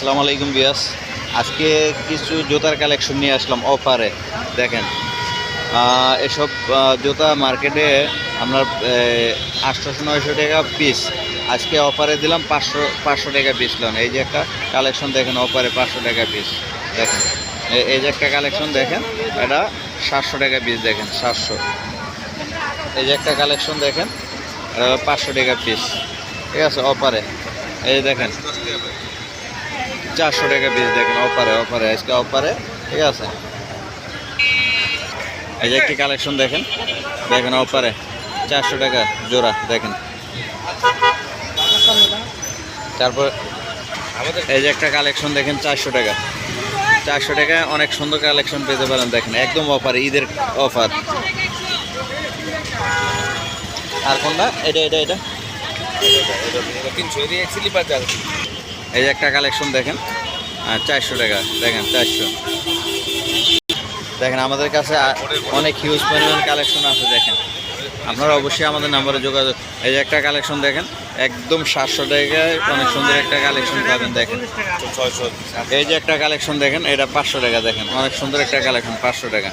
আসসালামু আলাইকুম বিয়াস। আজকে কিছু জুতার কালেকশন নিয়ে আসলাম অফারে। দেখেন এসব জুতা মার্কেটে আমরা 800-900 টাকা পিস, আজকে অফারে দিলাম 500 টাকা পিস লোন। এই যে একটা কালেকশন দেখেন অফারে 500 টাকা পিস। দেখেন এই যে একটা কালেকশন দেখেন, এটা 700 টাকা পিস। দেখেন 700। এই যে একটা কালেকশন দেখেন 500 টাকা পিস, ঠিক আছে অফারে। এই দেখেন 400 টাকা পিস। দেখেন অফারে আজকে অফারে, ঠিক আছে। এই যে একটি কালেকশন দেখেন অফারে 400 টাকা জোড়া। দেখেন তারপর এই যে একটা কালেকশন দেখেন 400 টাকা। 400 টাকায় অনেক সুন্দর কালেকশন পেতে পারেন। দেখেন একদম অফার, ঈদের অফার। আর কোনটা? এটা এই যে একটা কালেকশন দেখেন 400 টাকা। দেখেন 400। দেখেন আমাদের কাছে অনেক হিউজ পরিমাণ কালেকশন আছে। দেখেন আপনারা অবশ্যই আমাদের নাম্বারে যোগাযোগ। এই যে একটা কালেকশন দেখেন একদম 700 টাকায় অনেক সুন্দর একটা কালেকশন পাবেন। দেখেন এই যে একটা কালেকশন দেখেন, এটা 500 টাকা। দেখেন অনেক সুন্দর একটা কালেকশন, 500 টাকা।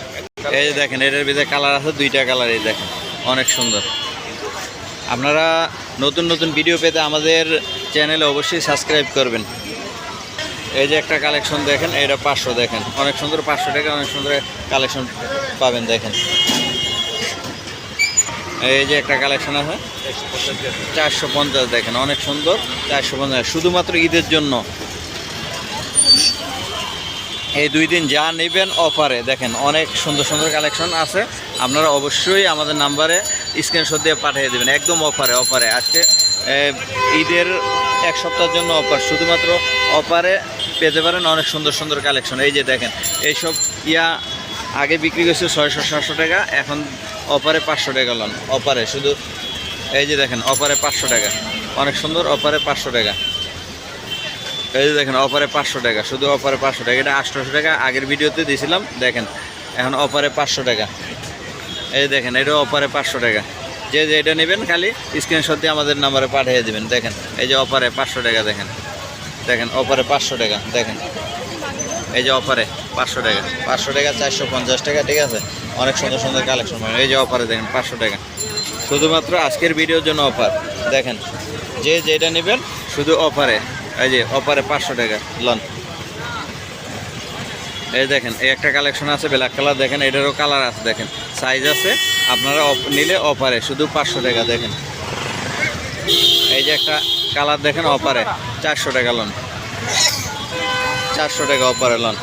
এই যে দেখেন এটার ভিতরে কালার আছে, 2টা কালার। এই দেখেন অনেক সুন্দর। আপনারা নতুন নতুন ভিডিও পেতে আমাদের চ্যানেলে অবশ্যই সাবস্ক্রাইব করবেন। এই যে একটা কালেকশন দেখেন, এটা 500। দেখেন অনেক সুন্দর, 500 টাকা অনেক সুন্দর কালেকশন পাবেন। দেখেন এই যে একটা কালেকশন আছে 450। দেখেন অনেক সুন্দর, 450 শুধুমাত্র ঈদের জন্য। এই 2 দিন যা নেবেন অফারে। দেখেন অনেক সুন্দর সুন্দর কালেকশন আছে, আপনারা অবশ্যই আমাদের নাম্বারে স্ক্রিনশট দিয়ে পাঠিয়ে দেবেন। একদম অফারে আজকে ঈদের 1 সপ্তাহের জন্য অফার, শুধুমাত্র অফারে পেতে পারেন অনেক সুন্দর সুন্দর কালেকশন। এই যে দেখেন এইসব আগে বিক্রি করছে 600-700 টাকা, এখন অফারে 500 টাকা লোন অফারে শুধু। এই যে দেখেন অফারে 500 টাকা, অনেক সুন্দর অফারে 500 টাকা। এই যে দেখেন অফারে 500 টাকা, শুধু অফারে 500 টাকা। এটা 800 টাকা আগের ভিডিওতে দিয়েছিলাম। দেখেন এখন অফারে 500 টাকা। এই দেখেন এটা অফারে 500 টাকা। যে এটা নেবেন খালি স্ক্রিনশট দিয়ে আমাদের নাম্বারে পাঠিয়ে দেবেন। দেখেন এই যে অফারে 500 টাকা। দেখেন অফারে 500 টাকা। দেখেন এই যে অফারে 500 টাকা, 500 টাকা 450 টাকা, ঠিক আছে। অনেক সুন্দর সুন্দর কালেকশন পাবেন। এই যে অফারে দেখেন 500 টাকা, শুধুমাত্র আজকের ভিডিওর জন্য অফার। দেখেন যেটা নেবেন শুধু অফারে। এই যে অফারে 500 টাকা লন। এই দেখেন এই একটা কালেকশন আছে ব্ল্যাক কালার। দেখেন এটারও কালার আছে, দেখেন সাইজ আছে। আপনারা নিলে অফারে শুধু 500 টাকা। দেখেন এই যে একটা কালার দেখেন অফারে 400 টাকা লন, 400 টাকা অফারে লন।